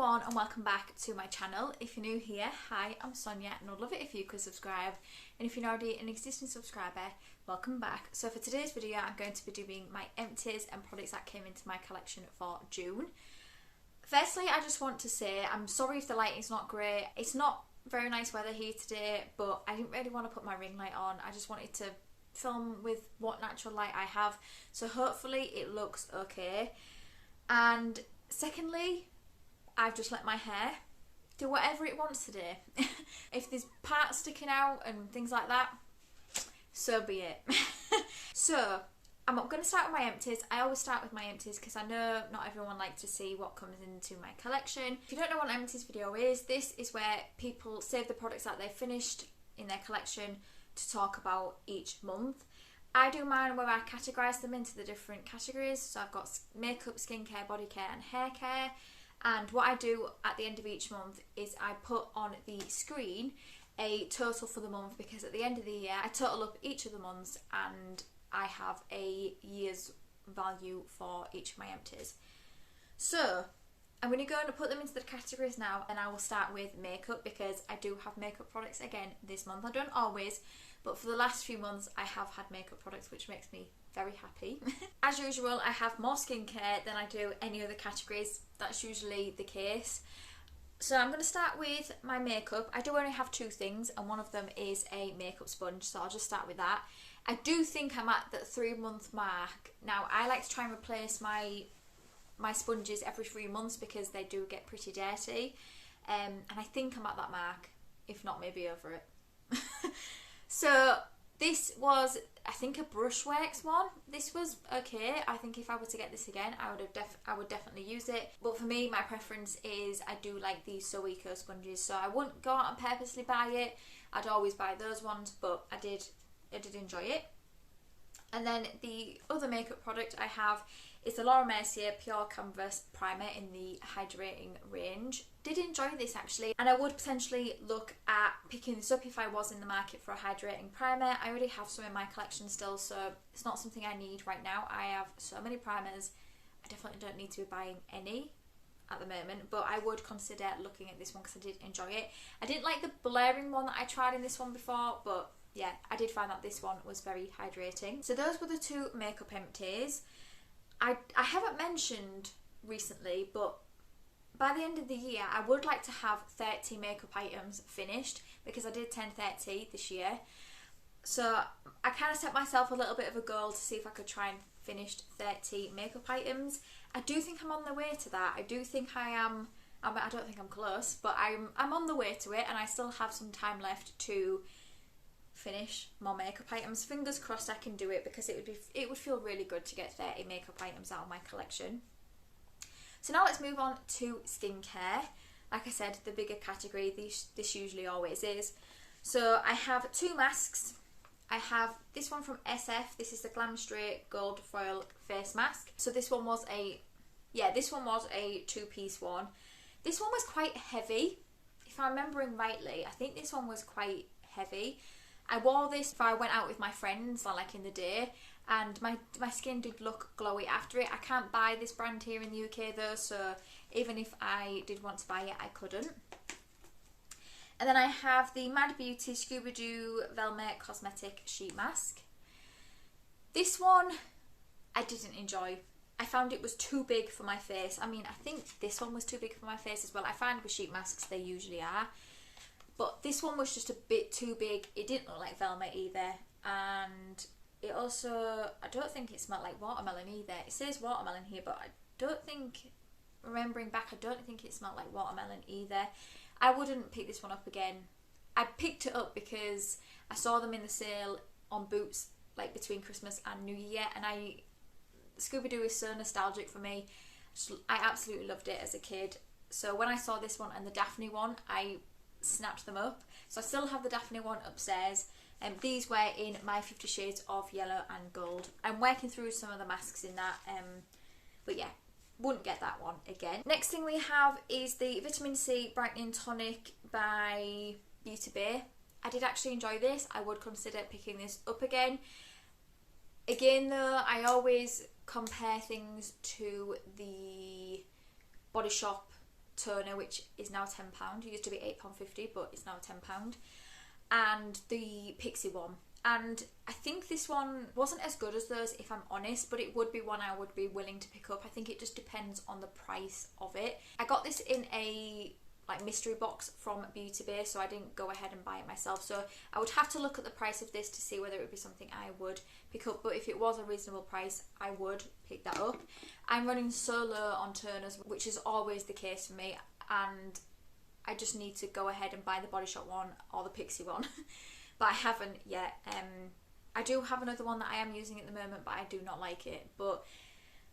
everyone and welcome back to my channel. If you're new here, hi, I'm Sonia and I'd love it if you could subscribe, and if you're already an existing subscriber, welcome back. So for today's video I'm going to be doing my empties and products that came into my collection for June. Firstly, I just want to say I'm sorry if the lighting's not great. It's not very nice weather here today, but I didn't really want to put my ring light on. I just wanted to film with what natural light I have, so hopefully it looks okay. And secondly, I've just let my hair do whatever it wants today. If there's parts sticking out and things like that, so be it. So I'm going to start with my empties. I always start with my empties because I know not everyone likes to see what comes into my collection. If you don't know what an empties video is, this is where people save the products that they've finished in their collection to talk about each month. I do mine where I categorise them into the different categories. So I've got makeup, skincare, body care and hair care. And what I do at the end of each month is I put on the screen a total for the month, because at the end of the year I total up each of the months and I have a year's value for each of my empties. So I'm going to go and put them into the categories now, and I will start with makeup because I do have makeup products again this month. I don't always, but for the last few months I have had makeup products, which makes me very happy. As usual, I have more skincare than I do any other categories. That's usually the case. So I'm going to start with my makeup. I do only have two things, and one of them is a makeup sponge, so I'll just start with that. I do think I'm at the 3-month mark. Now, I like to try and replace my sponges every 3 months because they do get pretty dirty, and I think I'm at that mark, if not maybe over it. So this was, I think, a Brushworks one. This was okay. I think if I were to get this again, I would definitely use it. But for me, my preference is I do like these So Eco sponges, so I wouldn't go out and purposely buy it. I'd always buy those ones, but I did enjoy it. And then the other makeup product I have is the Laura Mercier Pure Canvas Primer in the hydrating range. Did enjoy this actually, and I would potentially look at picking this up if I was in the market for a hydrating primer. I already have some in my collection still, so it's not something I need right now. I have so many primers, I definitely don't need to be buying any at the moment, but I would consider looking at this one because I did enjoy it. I didn't like the blurring one that I tried in this one before, but yeah, I did find that this one was very hydrating. So those were the two makeup empties. I haven't mentioned recently, but by the end of the year I would like to have 30 makeup items finished, because I did 30 this year. So I kind of set myself a little bit of a goal to see if I could try and finish 30 makeup items. I do think I'm on the way to that. I do think I am. I don't think I'm close, but I'm on the way to it, and I still have some time left to finish more makeup items. Fingers crossed I can do it, because it would feel really good to get 30 makeup items out of my collection. So now let's move on to skincare. Like I said, the bigger category, this usually always is. So I have two masks. I have this one from SF. This is the Glam Straight Gold Foil Face Mask. So this one was a two-piece one. This one was quite heavy. If I'm remembering rightly, I think this one was quite heavy. I wore this if I went out with my friends, like in the day, and my skin did look glowy after it. I can't buy this brand here in the UK though, so even if I did want to buy it, I couldn't. And then I have the Mad Beauty Scuba Doo Velvet Cosmetic Sheet Mask. This one I didn't enjoy. I found it was too big for my face. I mean, I think this one was too big for my face as well. I find with sheet masks they usually are. But this one was just a bit too big. It didn't look like velvet either. And it also, I don't think it smelled like watermelon either. It says watermelon here, but I don't think, remembering back, I don't think it smelled like watermelon either. I wouldn't pick this one up again. I picked it up because I saw them in the sale on Boots, like between Christmas and New Year. And Scuba Doo is so nostalgic for me. I absolutely loved it as a kid. So when I saw this one and the Daphne one, I snapped them up. So I still have the Daphne one upstairs, and these were in my 50 Shades of Yellow and Gold. I'm working through some of the masks in that, but yeah, wouldn't get that one again. Next thing we have is the Vitamin C Brightening Tonic by Beauty Bay. I did actually enjoy this. I would consider picking this up again. Again though, I always compare things to the Body Shop toner, which is now £10. It used to be £8.50, but it's now £10. And the Pixie one. And I think this one wasn't as good as those, if I'm honest, but it would be one I would be willing to pick up. I think it just depends on the price of it. I got this in a mystery box from Beauty Bay, so I didn't go ahead and buy it myself. So I would have to look at the price of this to see whether it would be something I would pick up. But if it was a reasonable price, I would pick that up. I'm running so low on toners, which is always the case for me, and I just need to go ahead and buy the Body Shop one or the Pixie one. But I haven't yet. I do have another one that I am using at the moment, but I do not like it. But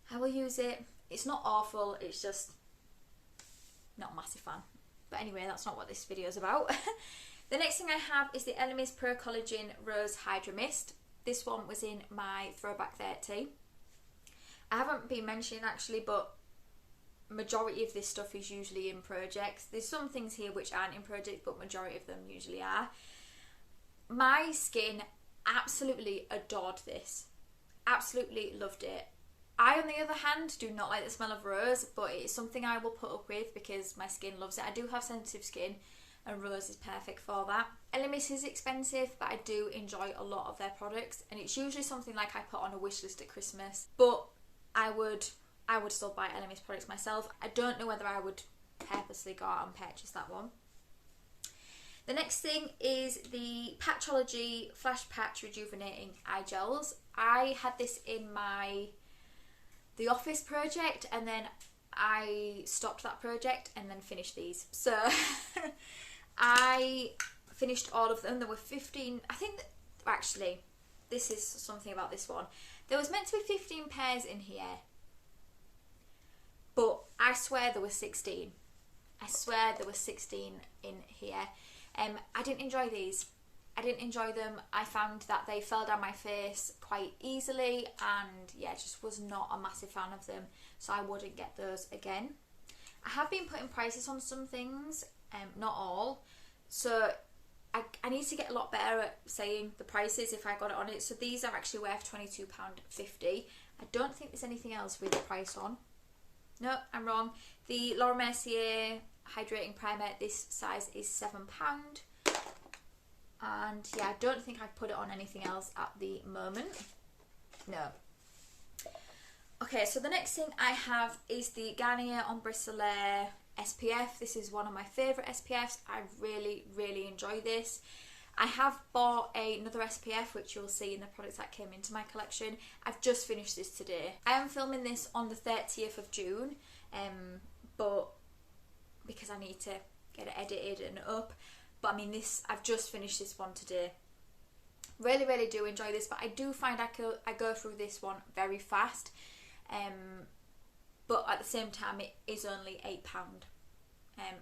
I will use it. It's not awful, it's just not a massive fan. But anyway, that's not what this video is about. The next thing I have is the Elemis Pro Collagen Rose Hydra Mist. This one was in my Throwback 30. I haven't been mentioning actually, but majority of this stuff is usually in projects. There's some things here which aren't in projects, but majority of them usually are. My skin absolutely adored this. Absolutely loved it. I, on the other hand, do not like the smell of rose, but it's something I will put up with because my skin loves it. I do have sensitive skin, and rose is perfect for that. Elemis is expensive, but I do enjoy a lot of their products, and it's usually something like I put on a wish list at Christmas. But I would still buy Elemis products myself. I don't know whether I would purposely go out and purchase that one. The next thing is the Patchology Flash Patch Rejuvenating Eye Gels. I had this in the Office project, and then I stopped that project and then finished these. So I finished all of them. There were 15, I think, actually, this is something about this one. There was meant to be 15 pairs in here, but I swear there were 16. I swear there were 16 in here. I didn't enjoy these. I didn't enjoy them. I found that they fell down my face quite easily, and yeah, just was not a massive fan of them, so I wouldn't get those again. I have been putting prices on some things, not all, so I need to get a lot better at saying the prices if I got it on it. So these are actually worth £22.50. I don't think there's anything else with the price on. No, I'm wrong. The Laura Mercier Hydrating Primer, this size is £7. And yeah, I don't think I've put it on anything else at the moment. No. Okay, so the next thing I have is the Garnier Ombre Soleil SPF. This is one of my favourite SPFs. I really, really enjoy this. I have bought another SPF, which you'll see in the products that came into my collection. I've just finished this today. I am filming this on the 30th of June, but because I need to get it edited and up. But I mean, I've just finished this one today. Really, really do enjoy this, but I do find I go through this one very fast. But at the same time, it is only £8.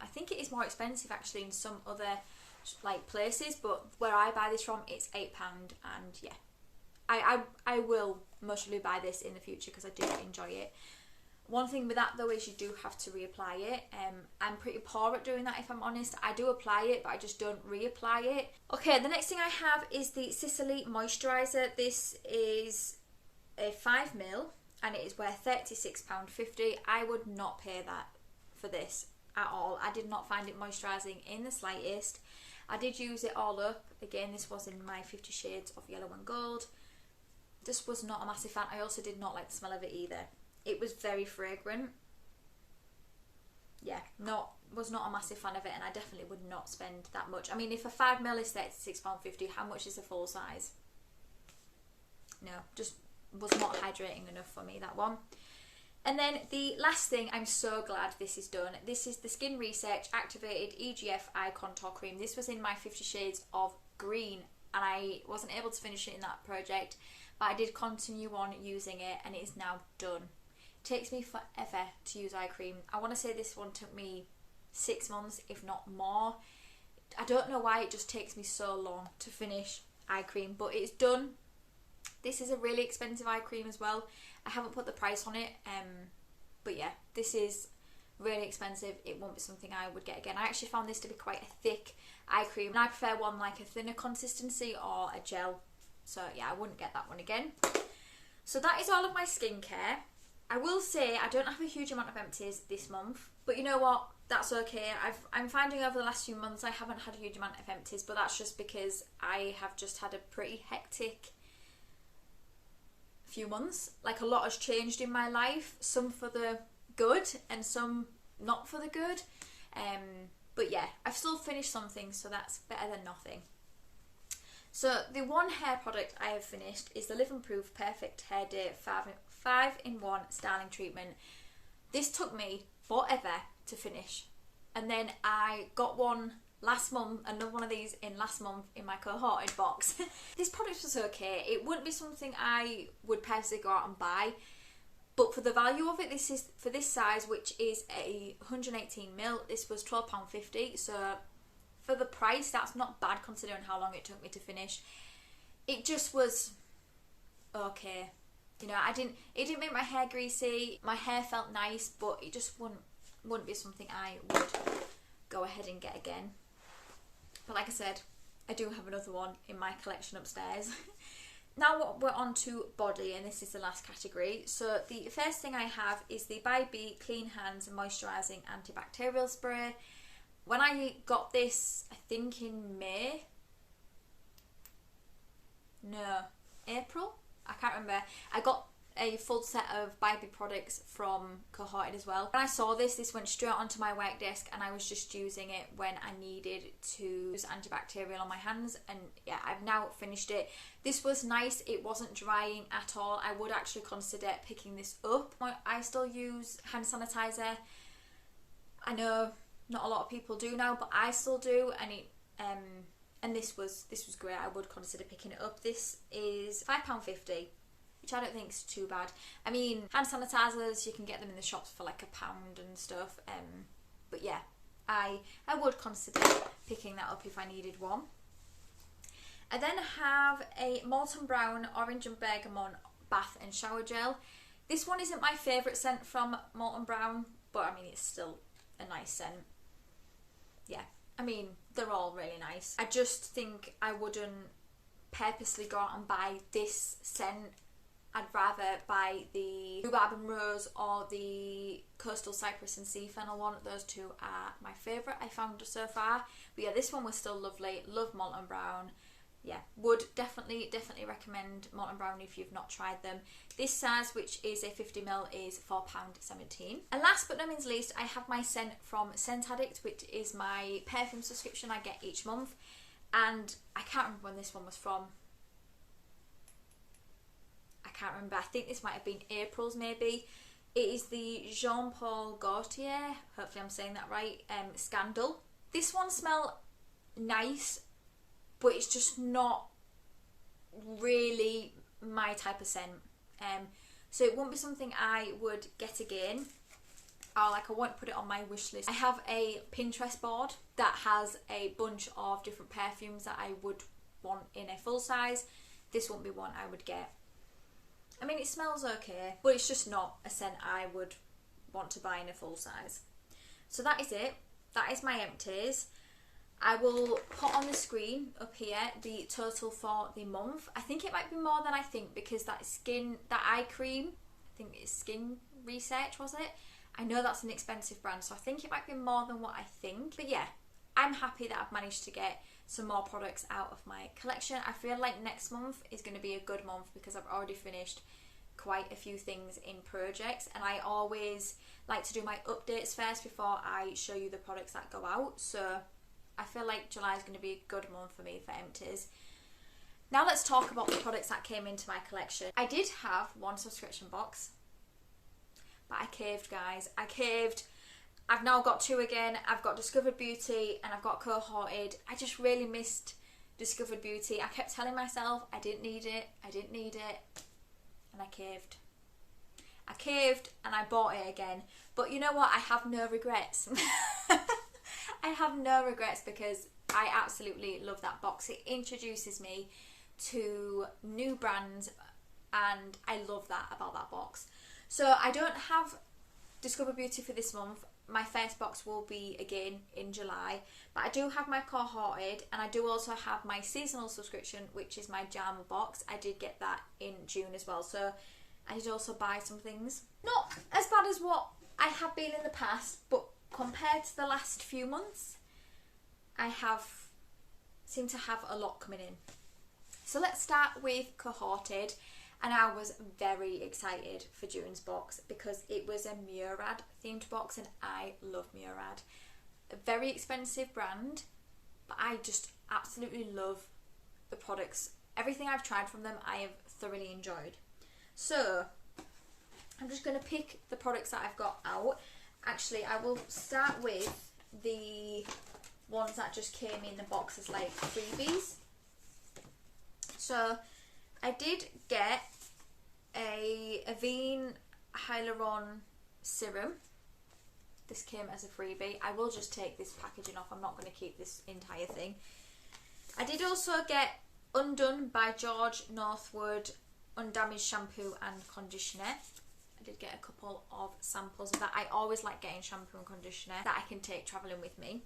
I think it is more expensive actually in some other places, but where I buy this from, it's £8. And yeah, I will mostly buy this in the future because I do enjoy it. One thing with that though is you do have to reapply it. I'm pretty poor at doing that, if I'm honest. I do apply it, but I just don't reapply it. Okay, the next thing I have is the Sicily Moisturiser. This is a 5ml and it is worth £36.50. I would not pay that for this at all. I did not find it moisturising in the slightest. I did use it all up. Again, this was in my 50 Shades of Yellow and Gold. This was not a massive fan. I also did not like the smell of it either. It was very fragrant. Yeah, was not a massive fan of it, and I definitely would not spend that much. I mean, if a 5ml is £36.50, how much is a full size? No, just was not hydrating enough for me, that one. And then the last thing, I'm so glad this is done. This is the Skin Research Activated EGF Eye Contour Cream. This was in my 50 Shades of Green, and I wasn't able to finish it in that project, but I did continue on using it, and it is now done. Takes me forever to use eye cream. I want to say this one took me 6 months, if not more. I don't know why it just takes me so long to finish eye cream, but it's done. This is a really expensive eye cream as well. I haven't put the price on it, but yeah, this is really expensive. It won't be something I would get again. I actually found this to be quite a thick eye cream, and I prefer one like a thinner consistency or a gel. So yeah, I wouldn't get that one again. So that is all of my skincare. I will say I don't have a huge amount of empties this month, but you know what? that's okay. I'm finding over the last few months I haven't had a huge amount of empties, but that's just because I have just had a pretty hectic few months. Like, a lot has changed in my life, some for the good and some not for the good. But yeah, I've still finished some things, so that's better than nothing. So the one hair product I have finished is the Live and Proof Perfect Hair Day 5-in-1 Styling Treatment. This took me forever to finish, and then I got one last month, another one of these in last month in my Cohorted box. This product was okay. It wouldn't be something I would personally go out and buy, but for the value of it, this is for this size, which is a 118ml. This was £12.50, so for the price, that's not bad considering how long it took me to finish. It just was okay. You know, it didn't make my hair greasy. My hair felt nice, but it just wouldn't be something I would go ahead and get again. But like I said, I do have another one in my collection upstairs. Now we're on to body, and this is the last category. So the first thing I have is the By B Clean Hands Moisturising Antibacterial Spray. When I got this, I think in April? I can't remember. I got a full set of By B products from Cohorted as well. When I saw this went straight onto my work desk, and I was just using it when I needed to use antibacterial on my hands, and yeah, I've now finished it. This was nice. It wasn't drying at all. I would actually consider picking this up. I still use hand sanitizer. I know not a lot of people do now, but I still do, and and this was great. I would consider picking it up. This is £5.50, which I don't think is too bad. I mean, hand sanitizers, you can get them in the shops for like £1 and stuff. But yeah, I would consider picking that up if I needed one. I then have a Molten Brown Orange and Bergamot Bath and Shower Gel. This one isn't my favourite scent from Molten Brown, but I mean, it's still a nice scent. Yeah, I mean, they're all really nice. I just think I wouldn't purposely go out and buy this scent. I'd rather buy the Rhubarb and Rose or the Coastal Cypress and Sea Fennel one. Those two are my favourite I found so far. But yeah, this one was still lovely. Love Molten Brown. Yeah, would definitely recommend Molten Brown if you've not tried them. This size, which is a 50ml, is £4.17. And last but not least, I have my scent from Scent Addict, which is my perfume subscription I get each month. And I can't remember when this one was from. I can't remember. I think this might have been April's maybe. It is the Jean Paul Gaultier, hopefully I'm saying that right, Scandal. This one smells nice, but it's just not really my type of scent. So it won't be something I would get again, or like I won't put it on my wish list. I have a Pinterest board that has a bunch of different perfumes that I would want in a full size. This won't be one I would get. I mean, it smells okay, but it's just not a scent I would want to buy in a full size. So that is it. That is my empties. I will put on the screen up here the total for the month. I think it might be more than I think, because that eye cream, I think it's Skin Research, was it? I know that's an expensive brand, so I think it might be more than what I think. But yeah, I'm happy that I've managed to get some more products out of my collection. I feel like next month is going to be a good month because I've already finished quite a few things in projects, and I always like to do my updates first before I show you the products that go out. So I feel like July is going to be a good month for me for empties. Now let's talk about the products that came into my collection. I did have one subscription box, but I caved, guys. I caved. I've now got two again. I've got Discovered Beauty and I've got Cohorted. I just really missed Discovered Beauty. I kept telling myself I didn't need it, and I caved. I caved and I bought it again. But you know what? I have no regrets. I have no regrets because I absolutely love that box. It introduces me to new brands, and I love that about that box. So I don't have Discover Beauty for this month. My first box will be again in July, but I do have my Cohorted, and I do also have my seasonal subscription, which is my Jam box. I did get that in June as well, so I did also buy some things. Not as bad as what I have been in the past, but compared to the last few months, I seem to have a lot coming in. So let's start with Cohorted, and I was very excited for June's box because it was a Murad themed box, and I love Murad. A very expensive brand, but I just absolutely love the products. Everything I've tried from them I have thoroughly enjoyed. So I'm just going to pick the products that I've got out. Actually, I will start with the ones that just came in the box as like freebies. So I did get a Avene Hyaluron Serum. This came as a freebie. I will just take this packaging off. I'm not going to keep this entire thing. I did also get Undone by George Northwood Undamaged Shampoo and Conditioner. I did get a couple of samples of that. I always like getting shampoo and conditioner that I can take travelling with me.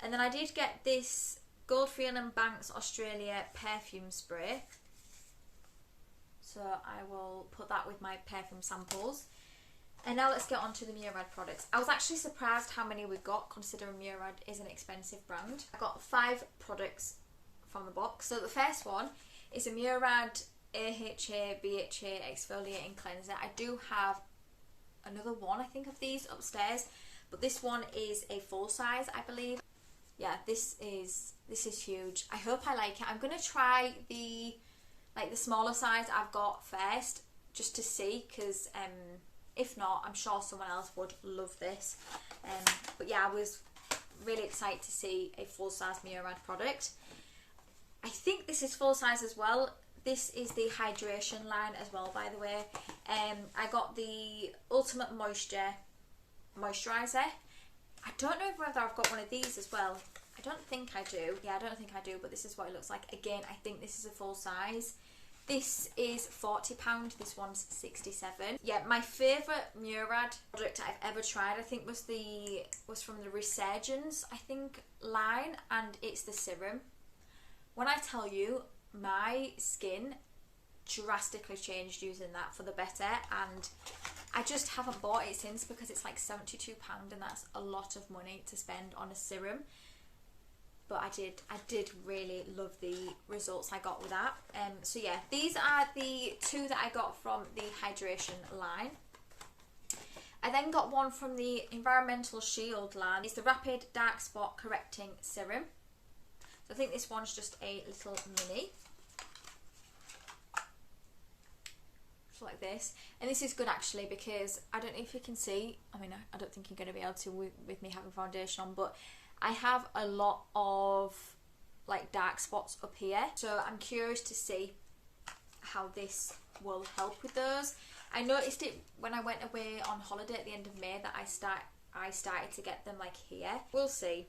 And then I did get this Goldfield and Banks Australia perfume spray. So I will put that with my perfume samples. And now let's get on to the Murad products. I was actually surprised how many we got, considering Murad is an expensive brand. I got 5 products from the box. So the first one is a Murad AHA BHA exfoliating cleanser. I do have another one, I think, of these upstairs, but this one is a full size, I believe. Yeah, this is huge. I hope I like it. I'm gonna try the smaller size I've got first, just to see, because if not, I'm sure someone else would love this. But yeah, I was really excited to see a full size Murad product. I think this is full size as well. This is the hydration line as well, by the way. I got the Ultimate Moisturiser. I don't know whether I've got one of these as well. I don't think I do. Yeah, I don't think I do, but this is what it looks like. Again, I think this is a full size. This is £40, this one's £67. Yeah, my favourite Murad product I've ever tried, I think, was from the Resurgence, I think, line, and it's the serum. When I tell you, my skin drastically changed using that for the better, and I just haven't bought it since because it's like £72, and that's a lot of money to spend on a serum. But I did really love the results I got with that. So yeah, these are the 2 that I got from the hydration line. I then got one from the Environmental Shield line. It's the Rapid Dark Spot Correcting Serum. So I think this one's just a little mini. Just like this. And this is good actually, because I don't know if you can see, I mean, I don't think you're going to be able to with me having foundation on, but I have a lot of like dark spots up here, so I'm curious to see how this will help with those. I noticed it when I went away on holiday at the end of May that I started to get them like here. We'll see.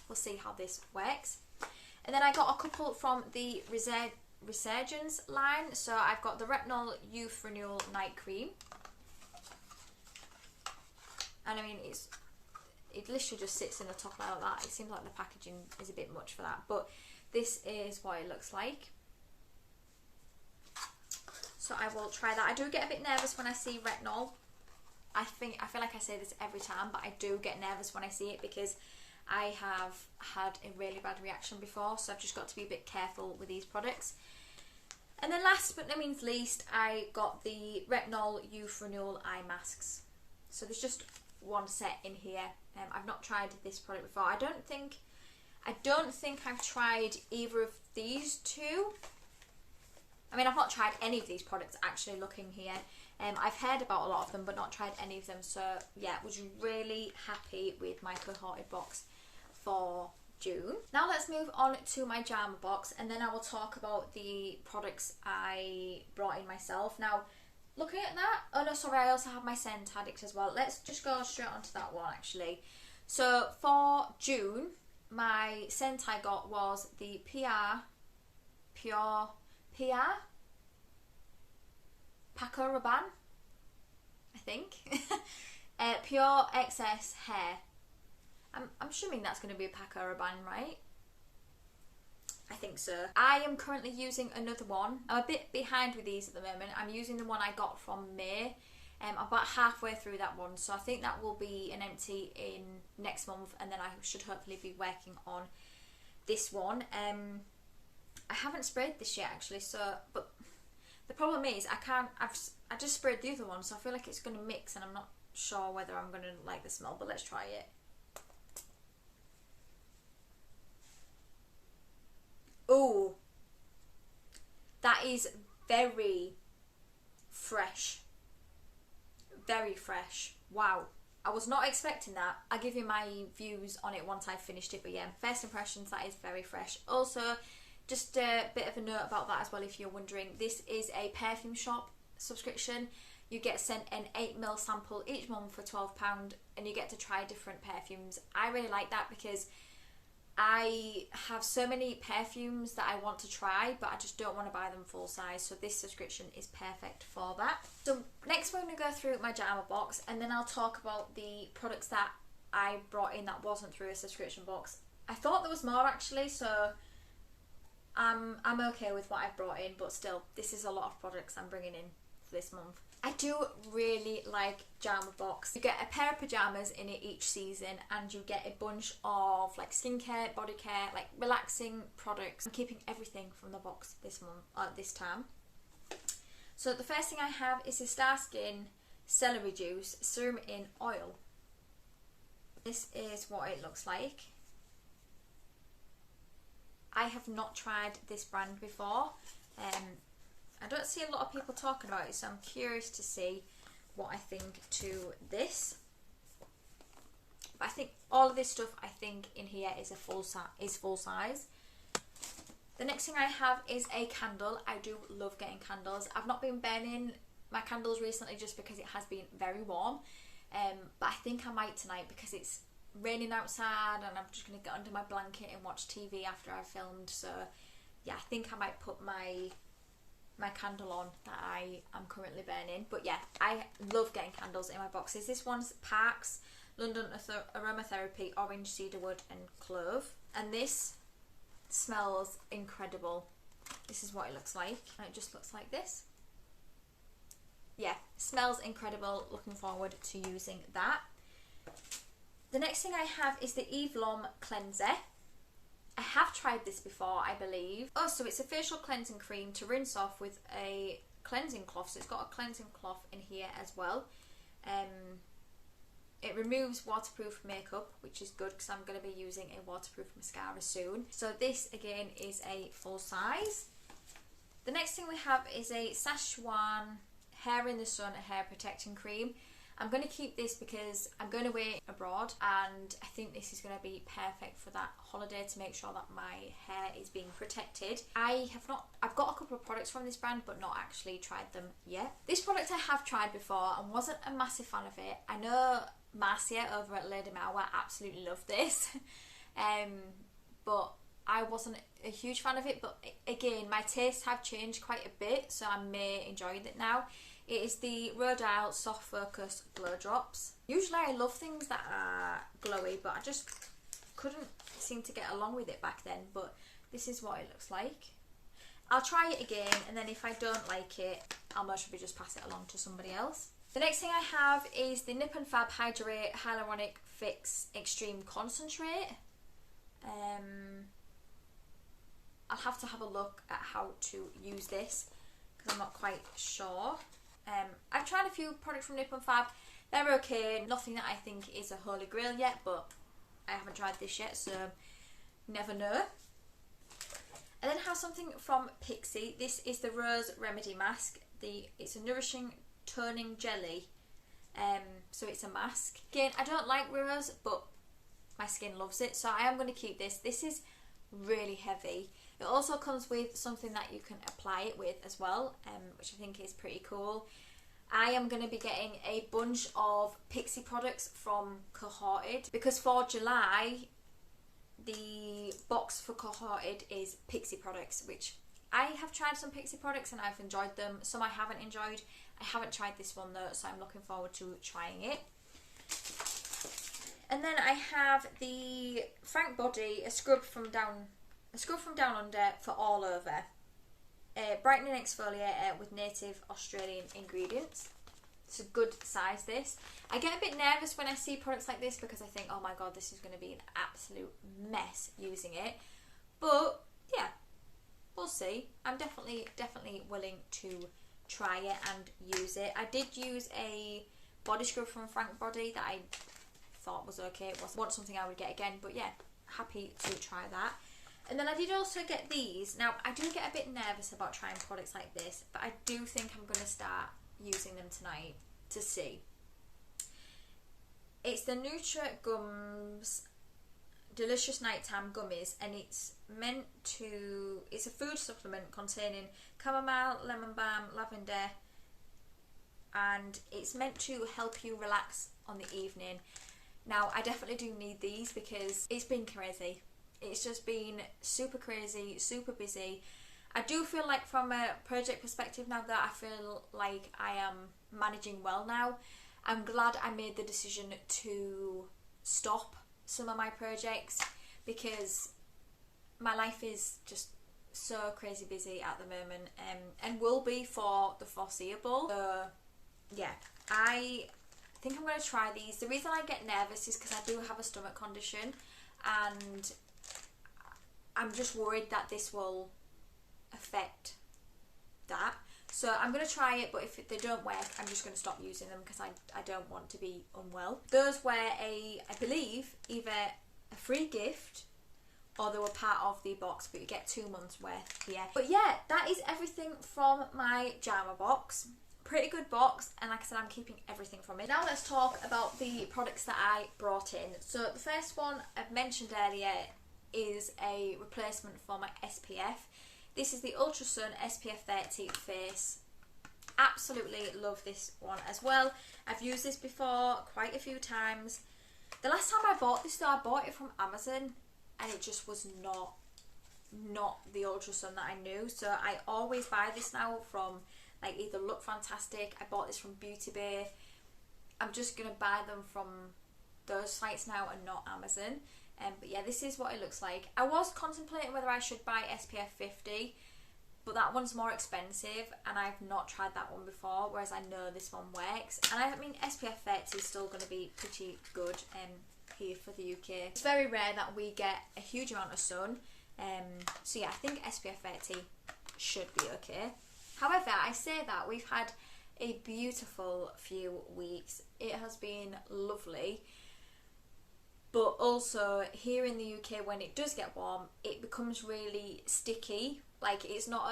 We'll see how this works. And then I got a couple from the Resurgence line. So I've got the Retinol Youth Renewal Night Cream, and I mean it literally just sits in the top like that. It seems like the packaging is a bit much for that, but this is what it looks like. So I will try that. I do get a bit nervous when I see retinol. I feel like I say this every time, but I do get nervous when I see it because I have had a really bad reaction before, so I've just got to be a bit careful with these products. And then last but no means least, I got the Retinol Youth Renewal Eye Masks. So there's just one set in here. I've not tried this product before. I don't think I've tried either of these 2. I mean, I've not tried any of these products actually, looking here. I've heard about a lot of them but not tried any of them. So yeah, was really happy with my Cohorted box for June. Now let's move on to my Jama box, and then I will talk about the products I brought in myself. Now, looking at that, oh no, sorry, I also have my Scent Addict as well. Let's just go straight onto that one actually. So for June, my scent I got was the Pure Paco Rabanne, I think. Pure Excess Hair. I'm assuming that's going to be a Paco Rabanne, right? I think so. I am currently using another one. I'm a bit behind with these at the moment. I'm using the one I got from May. I'm about halfway through that one, so I think that will be an empty in next month, and then I should hopefully be working on this one. I haven't sprayed this yet actually, so but the problem is I just sprayed the other one, so I feel like it's going to mix, and I'm not sure whether I'm going to like the smell, but let's try it. Oh, that is very fresh. Very fresh. Wow. I was not expecting that. I'll give you my views on it once I've finished it, but yeah, first impressions, that is very fresh. Also, just a bit of a note about that as well, if you're wondering, this is a perfume shop subscription. You get sent an 8ml sample each month for £12, and you get to try different perfumes. I really like that because I have so many perfumes that I want to try, but I just don't want to buy them full size, so this subscription is perfect for that. So next we're going to go through my Jama box, and then I'll talk about the products that I brought in that wasn't through a subscription box. I thought there was more actually, so I'm okay with what I've brought in, but still, this is a lot of products I'm bringing in for this month. I do really like Jama box. You get a pair of pyjamas in it each season, and you get a bunch of like skincare, body care, like relaxing products. I'm keeping everything from the box this month, this time. So the first thing I have is a Star Skin celery juice serum in oil. This is what it looks like. I have not tried this brand before. I don't see a lot of people talking about it, so I'm curious to see what I think to this. But I think all of this stuff, I think in here is full size. The next thing I have is a candle. I do love getting candles. I've not been burning my candles recently just because it has been very warm. But I think I might tonight because it's raining outside, and I'm just going to get under my blanket and watch TV after I've filmed. So yeah, I think I might put my candle on that I am currently burning. But yeah, I love getting candles in my boxes. This one's Parks London Aromatherapy Orange, Cedarwood and Clove, and this smells incredible. This is what it looks like, and it just looks like this. Yeah, smells incredible. Looking forward to using that. The next thing I have is the Eve Lom cleanser. I have tried this before, I believe. Oh, so it's a facial cleansing cream to rinse off with a cleansing cloth. So it's got a cleansing cloth in here as well. It removes waterproof makeup, which is good because I'm going to be using a waterproof mascara soon. So this again is a full size. The next thing we have is a Szechuan Hair in the Sun hair protecting cream. I'm going to keep this because I'm going away abroad, and I think this is going to be perfect for that holiday to make sure that my hair is being protected. I've got a couple of products from this brand but not actually tried them yet. This product I have tried before and wasn't a massive fan of it. I know Marcia over at Lady Malwa absolutely loved this, but I wasn't a huge fan of it. But again, my tastes have changed quite a bit, so I may enjoy it now. It is the Rodile Soft Focus Glow Drops. Usually I love things that are glowy, but I just couldn't seem to get along with it back then. But this is what it looks like. I'll try it again, and then if I don't like it, I'll most probably just pass it along to somebody else. The next thing I have is the Nip and Fab Hydrate Hyaluronic Fix Extreme Concentrate. I'll have to have a look at how to use this because I'm not quite sure. I've tried a few products from Nip and Fab. They're okay. Nothing that I think is a holy grail yet, but I haven't tried this yet, so never know. And then have something from Pixie. This is the Rose Remedy Mask. It's a nourishing toning jelly. So it's a mask. Again, I don't like rose, but my skin loves it, so I am going to keep this. This is really heavy. It also comes with something that you can apply it with as well, which I think is pretty cool. I am going to be getting a bunch of Pixie products from Cohorted because for July the box for Cohorted is Pixie products, which I have tried some Pixie products and I've enjoyed them. Some I haven't enjoyed. I haven't tried this one though, so I'm looking forward to trying it. And then I have the Frank Body, a scrub from Down Under for all over. A brightening exfoliator with native Australian ingredients. It's a good size, this. I get a bit nervous when I see products like this because I think, oh my god, this is going to be an absolute mess using it. But yeah, we'll see. I'm definitely willing to try it and use it. I did use a body scrub from Frank Body that I thought was okay. It wasn't something I would get again, but yeah, happy to try that. And then I did also get these. Now, I do get a bit nervous about trying products like this, but I do think I'm going to start using them tonight to see. It's the Gums Delicious Nighttime Gummies, and it's a food supplement containing chamomile, lemon balm, lavender, and it's meant to help you relax on the evening. Now, I definitely do need these because it's been crazy. It's just been super crazy, super busy. I do feel like from a project perspective now that I feel like I am managing well now. I'm glad I made the decision to stop some of my projects because my life is just so crazy busy at the moment, and will be for the foreseeable. So yeah, I think I'm going to try these. The reason I get nervous is because I do have a stomach condition, and I'm just worried that this will affect that. So I'm going to try it, but if they don't work, I'm just going to stop using them because I don't want to be unwell. Those were I believe, either a free gift or they were part of the box, but you get 2 months worth here. But yeah, that is everything from my Jama box. Pretty good box, and like I said, I'm keeping everything from it. Now let's talk about the products that I brought in. So the first one I've mentioned earlier is a replacement for my SPF. This is the Ultrason SPF 30 face. Absolutely love this one as well. I've used this before quite a few times. The last time I bought this though, I bought it from Amazon and it just was not the Ultrason that I knew. So I always buy this now from like either Look Fantastic. I bought this from Beauty Bay. I'm just going to buy them from those sites now and not Amazon. But yeah, this is what it looks like. I was contemplating whether I should buy SPF 50, but that one's more expensive and I've not tried that one before, whereas I know this one works. And I mean, SPF 30 is still going to be pretty good here for the UK. It's very rare that we get a huge amount of sun, so yeah, I think SPF 30 should be okay. However, I say that we've had a beautiful few weeks. It has been lovely. But also here in the UK, when it does get warm, it becomes really sticky. Like it's not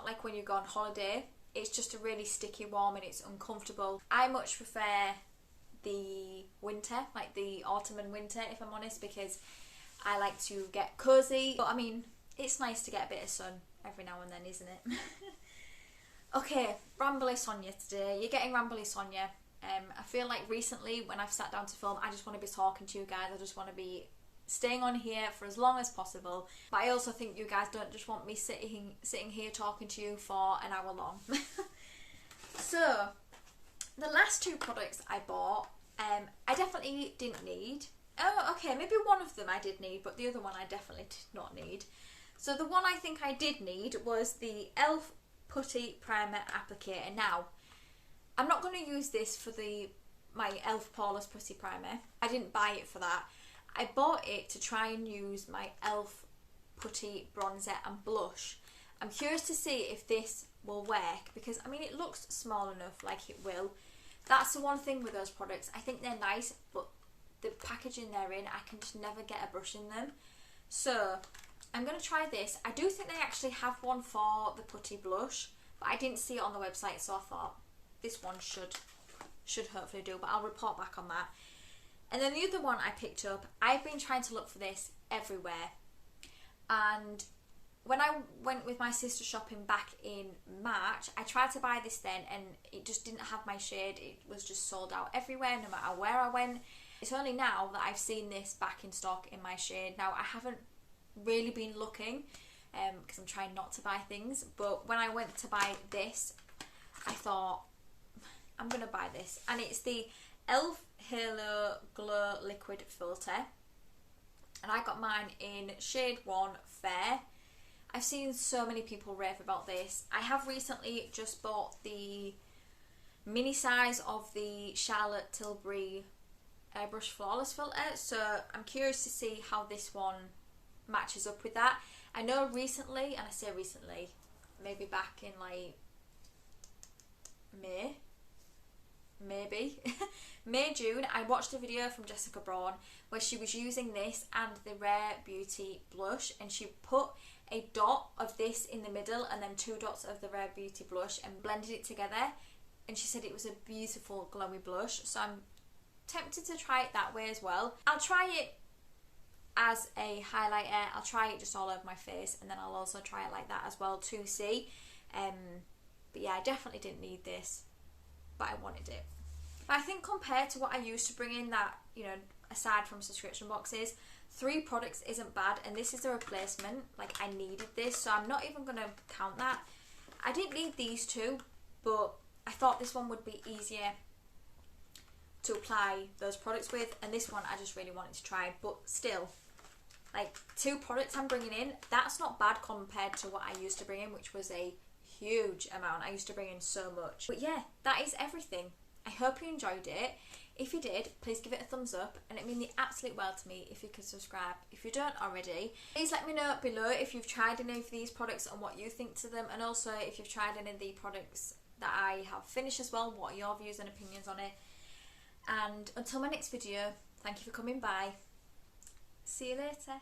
like when you go on holiday. It's just a really sticky warm and it's uncomfortable. I much prefer the winter, like the autumn and winter, if I'm honest, because I like to get cozy. But I mean, it's nice to get a bit of sun every now and then, isn't it? Okay, Rambly Sonia today. You're getting Rambly Sonia. I feel like recently when I've sat down to film, I just want to be talking to you guys. I just want to be staying on here for as long as possible. But I also think you guys don't just want me sitting here talking to you for an hour long. So, the last two products I bought, I definitely didn't need. Oh, okay, maybe one of them I did need, but the other one I definitely did not need. So the one I think I did need was the e.l.f. Putty Primer Applicator. Now, I'm not going to use this for my e.l.f. Poreless Putty Primer. I didn't buy it for that. I bought it to try and use my e.l.f. Putty Bronzer and Blush. I'm curious to see if this will work because, I mean, it looks small enough like it will. That's the one thing with those products. I think they're nice, but the packaging they're in, I can just never get a brush in them. So, I'm going to try this. I do think they actually have one for the Putty Blush, but I didn't see it on the website, so I thought this one should hopefully do, but I'll report back on that. And then the other one I picked up, I've been trying to look for this everywhere. And when I went with my sister shopping back in March, I tried to buy this then and it just didn't have my shade. It was just sold out everywhere, no matter where I went. It's only now that I've seen this back in stock in my shade. Now, I haven't really been looking because I'm trying not to buy things, but when I went to buy this, I thought, I'm going to buy this. And it's the e.l.f. Halo Glow Liquid Filter. And I got mine in shade 1 Fair. I've seen so many people rave about this. I have recently just bought the mini size of the Charlotte Tilbury Airbrush Flawless filter, so I'm curious to see how this one matches up with that. I know recently, and I say recently, maybe back in like May, June, I watched a video from Jessica Braun where she was using this and the Rare Beauty blush, and she put a dot of this in the middle and then 2 dots of the Rare Beauty blush and blended it together, and she said it was a beautiful glowy blush, so I'm tempted to try it that way as well. I'll try it as a highlighter, I'll try it just all over my face, and then I'll also try it like that as well to see. But yeah, I definitely didn't need this, but I wanted it. But I think compared to what I used to bring in, that, you know, aside from subscription boxes, 3 products isn't bad, and this is a replacement. Like, I needed this, so I'm not even going to count that. I didn't need these 2, but I thought this one would be easier to apply those products with, and this one I just really wanted to try. But still, like, 2 products I'm bringing in, that's not bad compared to what I used to bring in, which was a huge amount. I used to bring in so much. But yeah, that is everything. I hope you enjoyed it. If you did, please give it a thumbs up, and it means the absolute world to me if you could subscribe if you don't already. Please let me know below if you've tried any of these products and what you think to them, and also if you've tried any of the products that I have finished as well, what are your views and opinions on it. And until my next video, thank you for coming by. See you later.